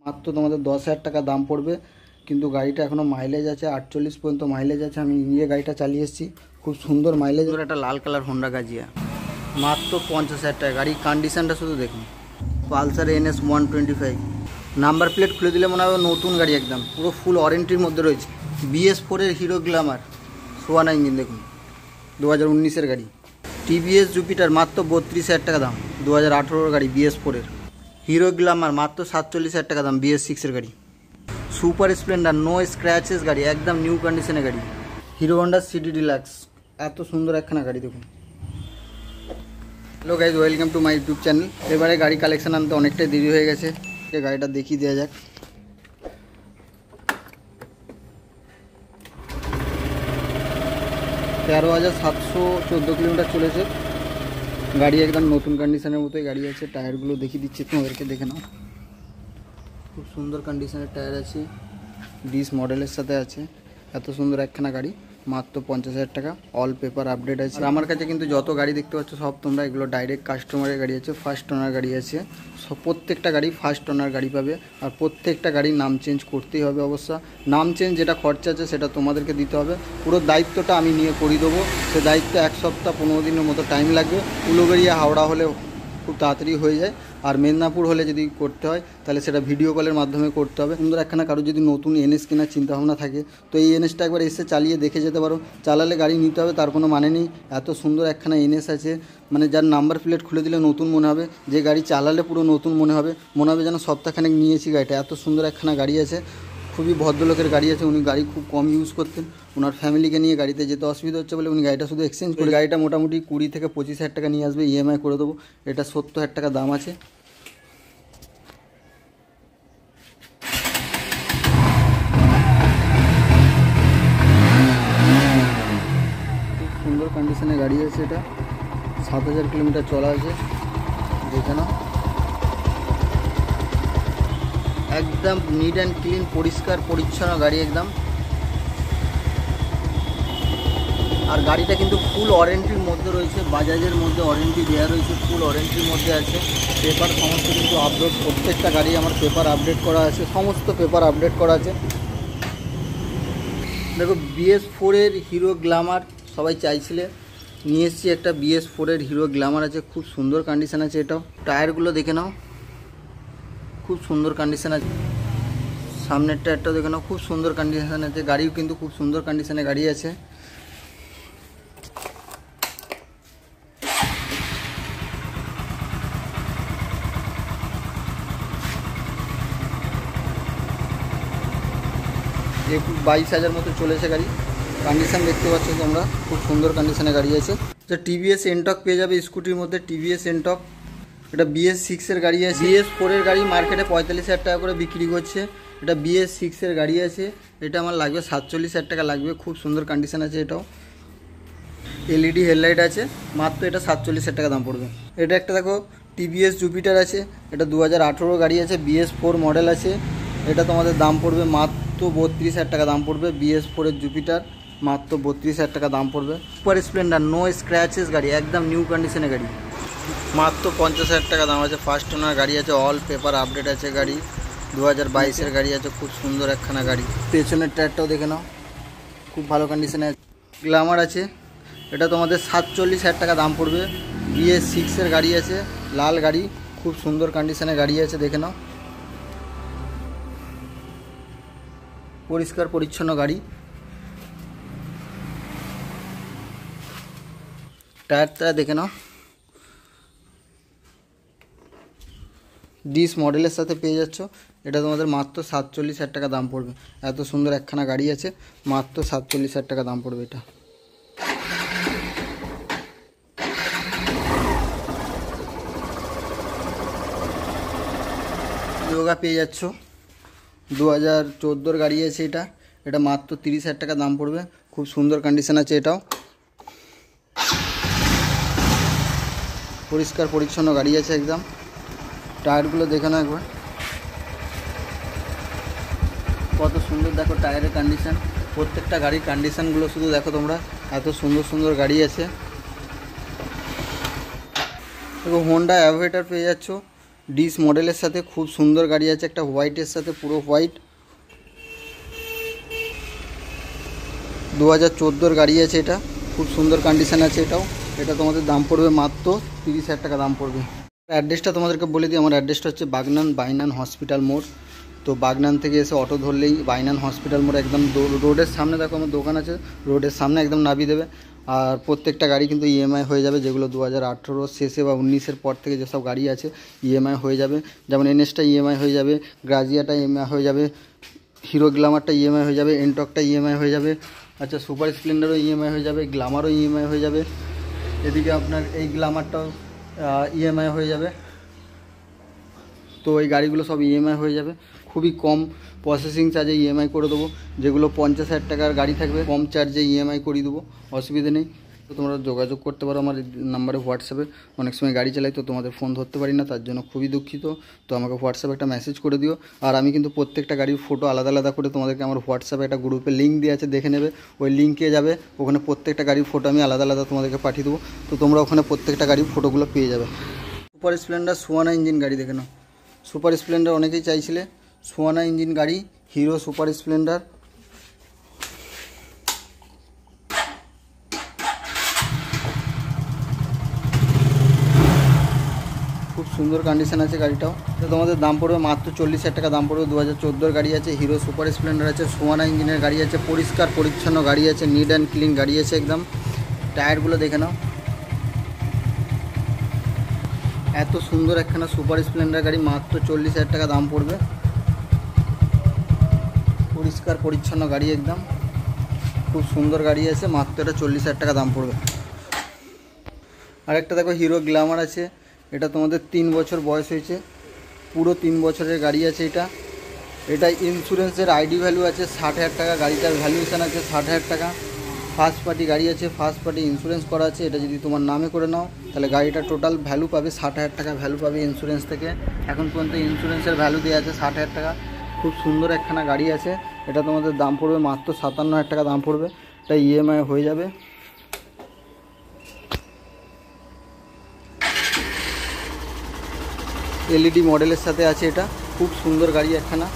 মাত্র তোমাদের 10,000 টাকা দাম পড়বে। কিন্তু গাড়িটা এখনও মাইলেজ আছে 48 পর্যন্ত মাইলেজ আছে। আমি নিয়ে গাড়িটা চালিয়ে এসেছি, খুব সুন্দর মাইলেজ। একটা লাল কালার হোন্ডা গাজিয়া, মাত্র 50,000 টাকা। গাড়ির কন্ডিশনটা শুধু দেখুন। পালসার NS 125, নাম্বার প্লেট খুলে দিলে মনে হবে নতুন গাড়ি, একদম পুরো ফুল ওয়ারেন্টির মধ্যে রয়েছে। BS4 হিরো গ্ল্যামার সোয়ানা ইঞ্জিন দেখুন, 2019 গাড়ি। TVS জুপিটার মাত্র 32,000 টাকা দাম, 2018 গাড়ি BS4। হিরো গ্ল্যামার মাত্র 47,000 টাকা দাম, BS6 গাড়ি। সুপার স্প্লেন্ডার নো স্ক্র্যাচেস গাড়ি, একদম নিউ কন্ডিশনের গাড়ি। হিরো হন্ডা সিটি ডিলাক্স, এত সুন্দর একখানা গাড়ি দেখুন। Hello guys, welcome to my YouTube channel. এবারে গাড়ি কালেকশন আনতে অনেকটাই দেরি হয়ে গেছে, গাড়িটা দেখিয়ে দেওয়া যাক। তেরো 714 কিলোমিটার চলেছে গাড়ি, একদম নতুন কন্ডিশনের মতোই গাড়ি আছে। টায়ারগুলো দেখিয়ে দিচ্ছি তোমাদেরকে, দেখে নাও। খুব সুন্দর কন্ডিশনের টায়ার আছে, ডিস মডেলের সাথে আছে। এত সুন্দর একখানা গাড়ি, মাত্র 50,000 টাকা। অল পেপার আপডেট আছে। আর আমার কাছে কিন্তু যত গাড়ি দেখতে পাচ্ছ সব তোমরা এগুলো ডাইরেক্ট কাস্টমারের গাড়ি আছে, ফার্স্ট ওনার গাড়ি আছে। সব প্রত্যেকটা গাড়ি ফার্স্ট ওনার গাড়ি পাবে। আর প্রত্যেকটা গাড়ির নাম চেঞ্জ করতেই হবে অবশ্য। নাম চেঞ্জ যেটা খরচা আছে সেটা তোমাদেরকে দিতে হবে। পুরো দায়িত্বটা আমি নিয়ে করে দেবো। সে দায়িত্ব 1 সপ্তাহ 15 দিনের মতো টাইম লাগবে। উলুবেড়িয়া হাওড়া হলে খুব তাড়াতাড়ি হয়ে যায়। আর মেদিনীপুর হলে যদি করতে হয় তাহলে সেটা ভিডিও কলের মাধ্যমে করতে হবে। সুন্দর একখানা কারো যদি নতুন NS কেনার চিন্তাভাবনা থাকে তো এই NSটা একবার এসে চালিয়ে দেখে যেতে পারো। চালালে গাড়ি নিতে হবে তার কোনো মানে নেই। এত সুন্দর একখানা NS আছে, মানে যার নাম্বার প্লেট খুলে দিলে নতুন মনে হবে, যে গাড়ি চালালে পুরো নতুন মনে হবে যেন সপ্তাহখানেক নিয়েছি গাড়িটা। এত সুন্দর একখানা গাড়ি আছে, খুবই ভদ্রলোকের গাড়ি আছে। উনি গাড়ি খুব কম ইউজ করতেন, ওনার ফ্যামিলিকে নিয়ে গাড়িতে যেতে অসুবিধা হচ্ছে বলে উনি গাড়িটা শুধু এক্সচেঞ্জ করে। গাড়িটা মোটামুটি 20 থেকে 25,000 টাকা নিয়ে আসবে, EMI করে দেবো। এটা 70,000 টাকা দাম আছে। খুব সুন্দর কন্ডিশনে গাড়ি আছে। এটা 7,000 কিলোমিটার চলা আছে, দেখে নাও। একদম নিট অ্যান্ড ক্লিন, পরিষ্কার পরিচ্ছন্ন গাড়ি একদম। আর গাড়িটা কিন্তু ফুল ওয়ারেন্টির মধ্যে রয়েছে, বাজাজের মধ্যে ওয়ারেন্টি দেওয়া রয়েছে, ফুল ওয়ারেন্টির মধ্যে আছে। পেপার সমস্ত কিন্তু আপডেট, প্রত্যেকটা গাড়ি আমার পেপার আপডেট করা আছে, সমস্ত পেপার আপডেট করা আছে। দেখো BS4 হিরো গ্ল্যামার সবাই চাইছিলে, নিয়ে এসেছি একটা BS4 হিরো গ্ল্যামার আছে, খুব সুন্দর কন্ডিশন আছে। এটাও টায়ারগুলো দেখে নাও, খুব সুন্দর কন্ডিশন আছে। সামনের টায়ারটাও দেখে নাও, খুব সুন্দর কন্ডিশন আছে। গাড়িও কিন্তু খুব সুন্দর কন্ডিশনে গাড়ি আছে। যে 22,000 মতো চলেছে গাড়ি। কন্ডিশন দেখতে পাচ্ছ তোমরা, খুব সুন্দর কন্ডিশনে গাড়ি আছে। যে TVS এনটক পেয়ে যাবে স্কুটির মধ্যে, TVS এনটক। এটা BS6 গাড়ি আছে। BS4 গাড়ি মার্কেটে 45,000 টাকা করে বিক্রি করছে, এটা BS6 গাড়ি আছে। এটা আমার লাগবে 47,000 টাকা লাগবে, খুব সুন্দর কন্ডিশন আছে। এটাও LED হেডলাইট আছে, মাত্র এটা 47,000 টাকা দাম পড়বে। এটা একটা দেখো TVS জুপিটার আছে, এটা 2018 গাড়ি আছে, BS4 মডেল আছে। এটা তোমাদের দাম পড়বে মাত্র 32,000 টাকা দাম পড়বে। BS4 জুপিটার মাত্র 32,000 টাকা দাম পড়বে। সুপার স্প্লেন্ডার নো স্ক্র্যাচেস গাড়ি, একদম নিউ কন্ডিশনের গাড়ি, মাত্র 50,000 টাকা দাম আছে। ফার্স্ট ওনার গাড়ি আছে, অল পেপার আপডেট আছে। গাড়ি 2022 গাড়ি আছে, খুব সুন্দর একখানা গাড়ি। পেছনের টায়ারটাও দেখে নাও, খুব ভালো কন্ডিশনে। গ্ল্যামার আছে, এটা তোমাদের 47,000 টাকা দাম পড়বে। BS6 গাড়ি আছে, লাল গাড়ি, খুব সুন্দর কন্ডিশনে গাড়ি আছে, দেখে নাও। পরিষ্কার পরিচ্ছন্ন গাড়ি। টায়ারটা দেখে নাও, ডিস মডেলের সাথে পেয়ে যাচ্ছ। এটা তোমাদের মাত্র 47,000 টাকা দাম পড়বে। এত সুন্দর একখানা গাড়ি আছে, মাত্র 47,000 টাকা দাম পড়বে। এটা যোগা পেয়ে যাচ্ছ, 2014 গাড়ি আছে। এটা মাত্র 30,000 টাকা দাম পড়বে, খুব সুন্দর কন্ডিশন আছে। এটাও পরিষ্কার পরিচ্ছন্ন গাড়ি আছে একদম। টায়ারগুলো দেখে নাও একবার, কত সুন্দর দেখো টায়ারের কন্ডিশন। প্রত্যেকটা গাড়ির কন্ডিশনগুলো শুধু দেখো তোমরা, এত সুন্দর সুন্দর গাড়ি আছে। দেখো হোন্ডা অ্যাভেটার পেয়ে যাচ্ছ, ডিস মডেলের সাথে খুব সুন্দর গাড়ি আছে, একটা হোয়াইটের সাথে, পুরো হোয়াইট। 2014 গাড়ি আছে, এটা খুব সুন্দর কন্ডিশন আছে এটাও। এটা তোমাদের দাম পড়বে মাত্র 30,000 টাকা দাম পড়বে। অ্যাড্রেসটা তোমাদেরকে বলে দিই, আমার অ্যাড্রেসটা হচ্ছে বাগনান বাইনান হসপিটাল মোড়। তো বাগনান থেকে এসে অটো ধরলেই বাইনান হসপিটাল মোড়, একদম রোডের সামনে দেখো আমার দোকান আছে, রোডের সামনে একদম নামিয়ে দেবে। আর প্রত্যেকটা গাড়ি কিন্তু ইএমআই হয়ে যাবে, যেগুলো 2018 শেষে বা 19-এর পর থেকে যেসব গাড়ি আছে ইএমআই হয়ে যাবে। যেমন এনএসটা ইএমআই হয়ে যাবে, গ্রাজিয়াটা ইএমআই হয়ে যাবে, হিরো গ্ল্যামারটা ইএমআই হয়ে যাবে, এনটকটা ইএমআই হয়ে যাবে। আচ্ছা, সুপার স্প্লেন্ডারও ইএমআই হয়ে যাবে, গ্ল্যামারও ইএমআই হয়ে যাবে। এদিকে আপনার এই গ্ল্যামারটাও ইএমআই হয়ে যাবে। তো এই গাড়িগুলো সব ইএমআই হয়ে যাবে, খুবই কম প্রসেসিং চার্জে ইএমআই করে দেবো। যেগুলো 50,000 টাকার গাড়ি থাকবে কম চার্জে ইএমআই করিয়ে দেবো, অসুবিধে নেই। তো তোমরা যোগাযোগ করতে পারো আমার নাম্বারে হোয়াটসঅ্যাপে। অনেক সময় গাড়ি চালাই তো তোমাদের ফোন ধরতে পারি না, তার জন্য খুবই দুঃখিত। তো আমাকে হোয়াটসঅ্যাপে একটা মেসেজ করে দিও। আর আমি কিন্তু প্রত্যেকটা গাড়ির ফটো আলাদা আলাদা করে তোমাদেরকে আমার হোয়াটসঅ্যাপে একটা গ্রুপে লিঙ্ক দিয়ে আছে, দেখে নেবে। ওই লিঙ্কে যাবে, ওখানে প্রত্যেকটা গাড়ির ফটো আমি আলাদা আলাদা তোমাদেরকে পাঠিয়ে দেবো। তো তোমরা ওখানে প্রত্যেকটা গাড়ির ফটোগুলো পেয়ে যাবে। সুপার স্প্লেন্ডার সোয়ানা ইঞ্জিন গাড়ি দেখে নাও। সুপার স্প্লেন্ডার অনেকেই চাইছিলে, সোয়ানা ইঞ্জিন গাড়ি, হিরো সুপার স্প্লেন্ডার। খুব সুন্দর কন্ডিশন আছে গাড়িটাও। তো তোমাদের দাম পড়বে মাত্র 40,000 টাকা দাম পড়বে। 2014 গাড়ি আছে, হিরো সুপার স্প্লেন্ডার আছে, সোয়ানা ইঞ্জিনের গাড়ি আছে, পরিষ্কার পরিচ্ছন্ন গাড়ি আছে, নিট অ্যান্ড ক্লিন গাড়ি আছে একদম। টায়ারগুলো দেখে নাও, এত সুন্দর একখানা সুপার স্প্লেন্ডার গাড়ি মাত্র 40,000 টাকা দাম পড়বে। পরিষ্কার পরিচ্ছন্ন গাড়ি একদম, খুব সুন্দর গাড়ি আছে, মাত্র এটা 40,000 টাকা দাম পড়বে। আরেকটা দেখো হিরো গ্ল্যামার আছে, এটা তোমাদের 3 বছর বয়স হয়েছে, পুরো 3 বছরের গাড়ি আছে এটা। এটা ইন্স্যুরেন্সের আইডি ভ্যালু আছে 60,000 টাকা, গাড়িটার ভ্যালুয়েশন আছে 60,000 টাকা। ফার্স্ট পার্টি গাড়ি আছে, ফার্স্ট পার্টি ইন্স্যুরেন্স করা আছে। এটা যদি তোমার নামে করে নাও তাহলে গাড়িটা টোটাল ভ্যালু পাবে 60,000 টাকা ভ্যালু পাবে ইন্স্যুরেন্স থেকে। এখন পর্যন্ত ইন্স্যুরেন্সের ভ্যালু দেওয়া আছে 60,000 টাকা। খুব সুন্দর একখানা গাড়ি আছে, এটা তোমাদের দাম পড়বে মাত্র 57,000 টাকা দাম পড়বে। এটা ইএমআই হয়ে যাবে। এলইডি মডেলের সাথে আছে এটা, খুব সুন্দর গাড়ি একখানা,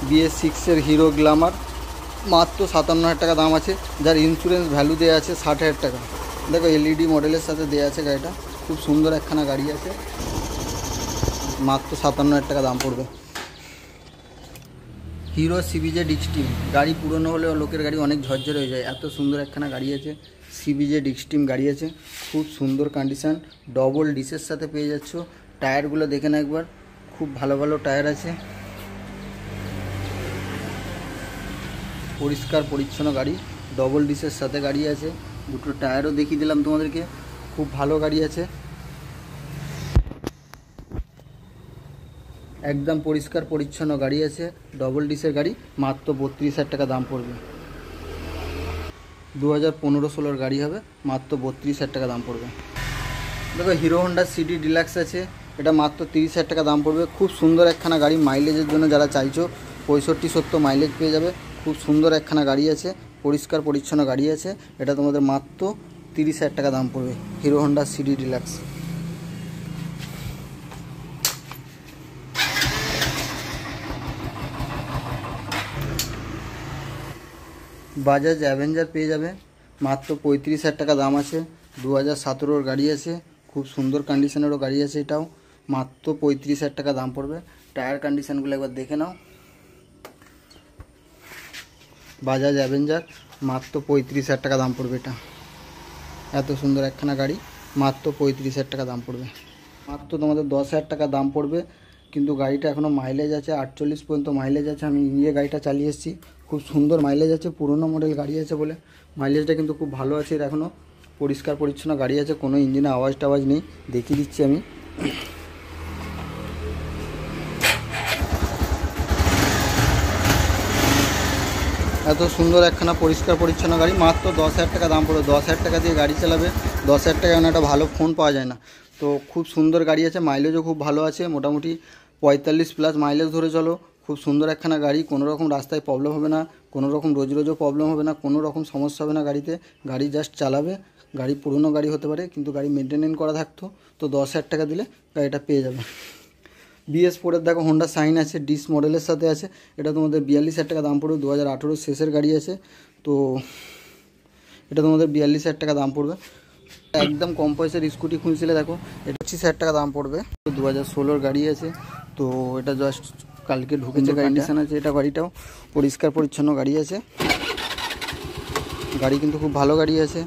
BS6-এর হিরো গ্ল্যামার, মাত্র 57,000 টাকা দাম আছে, যার ইন্স্যুরেন্স ভ্যালু দেওয়া আছে 60,000 টাকা। দেখো এলইডি মডেলের সাথে দেওয়া আছে গাড়িটা, খুব সুন্দর একখানা গাড়ি আছে, মাত্র 57,000 টাকা দাম পড়বে। হিরো সিবিজেড এক্সট্রিম গাড়ি, পুরনো হলেও লোকের গাড়ি অনেক ঝরঝরে হয়ে যায়, এত সুন্দর একখানা গাড়ি আছে। সিবিজেড এক্সট্রিম গাড়ি আছে, খুব সুন্দর কন্ডিশান, ডবল ডিসের সাথে পেয়ে যাচ্ছ। টায়ারগুলো দেখে না একবার, খুব ভালো ভালো টায়ার আছে, পরিষ্কার পরিচ্ছন্ন গাড়ি, ডবল ডিসের সাথে গাড়ি আছে। দুটো টায়ারও দেখিয়ে দিলাম তোমাদেরকে, খুব ভালো গাড়ি আছে, একদম পরিষ্কার পরিচ্ছন্ন গাড়ি আছে, ডবল ডিসের গাড়ি, মাত্র 32,000 টাকা দাম পড়বে। 2015-16 গাড়ি হবে, মাত্র 32,000 টাকা দাম পড়বে। দেখো হিরো হন্ডা সিটি ডিলাক্স আছে, এটা মাত্র 30,000 টাকা দাম পড়বে। খুব সুন্দর একখানা গাড়ি, মাইলেজের জন্য যারা চাইছো 65-70 মাইলেজ পেয়ে যাবে। খুব সুন্দর একখানা গাড়ি আছে, পরিষ্কার পরিচ্ছন্ন গাড়ি আছে, এটা তোমাদের মাত্র 30,000 টাকা দাম পড়বে, hero Honda city deluxe. Bajaj Avenger পেয়ে যাবে, মাত্র 35,000 টাকা দাম আছে। 2017-র গাড়ি আছে, খুব সুন্দর কন্ডিশনেরও গাড়ি আছে, এটাও মাত্র 35,000 টাকা দাম পড়বে। টায়ার কন্ডিশনগুলো একবার দেখে নাও। বাজাজ অ্যাভেঞ্জার মাত্র 35,000 টাকা দাম পড়বে। এটা এত সুন্দর একখানা গাড়ি, মাত্র 35,000 টাকা দাম পড়বে। মাত্র তোমাদের 10,000 টাকা দাম পড়বে, কিন্তু গাড়িটা এখনও মাইলেজ আছে 48 পর্যন্ত মাইলেজ আছে। আমি নিজে গাড়িটা চালিয়ে এসেছি, খুব সুন্দর মাইলেজ আছে, পুরনো মডেল গাড়ি আছে বলে মাইলেজটা কিন্তু খুব ভালো আছে। এর এখনও পরিষ্কার পরিচ্ছন্ন গাড়ি আছে, কোনো ইঞ্জিনে আওয়াজ টাওয়াজ নেই, দেখিয়ে দিচ্ছি আমি। এত সুন্দর একখানা পরিষ্কার পরিচ্ছন্ন গাড়ি, মাত্র 10,000 টাকা দাম পড়বে। 10,000 টাকা দিয়ে গাড়ি চালাবে, 10,000 টাকায় একটা ভালো ফোন পাওয়া যায় না। তো খুব সুন্দর গাড়ি আছে, মাইলেজও খুব ভালো আছে, মোটামুটি 45+ মাইলেজ ধরে চলো। খুব সুন্দর একখানা গাড়ি, কোনো রকম রাস্তায় প্রবলেম হবে না, কোনো রকম রোজও প্রবলেম হবে না, কোনো রকম সমস্যা হবে না গাড়িতে। গাড়ি জাস্ট চালাবে, গাড়ি পুরনো গাড়ি হতে পারে কিন্তু গাড়ি মেনটেনেন্স করা থাকতো। তো 10,000 টাকা দিলে গাড়িটা পেয়ে যাবে। BS4-এর দেখো হোন্ডা সাইন আছে, ডিস মডেলের সাথে আছে। এটা তোমাদের 42,000 টাকা দাম পড়বে, 2018 শেষের গাড়ি আছে। তো এটা তোমাদের 42,000 টাকা দাম পড়বে। একদম কম পয়সার স্কুটি খুঁজছিলে দেখো, এটা 25,000 টাকা দাম পড়বে। 2016-র গাড়ি আছে। তো এটা জাস্ট কালকে ঢুকেছে, কন্ডিশন আছে। এটা গাড়িটাও পরিষ্কার পরিচ্ছন্ন গাড়ি আছে, গাড়ি কিন্তু খুব ভালো গাড়ি আছে।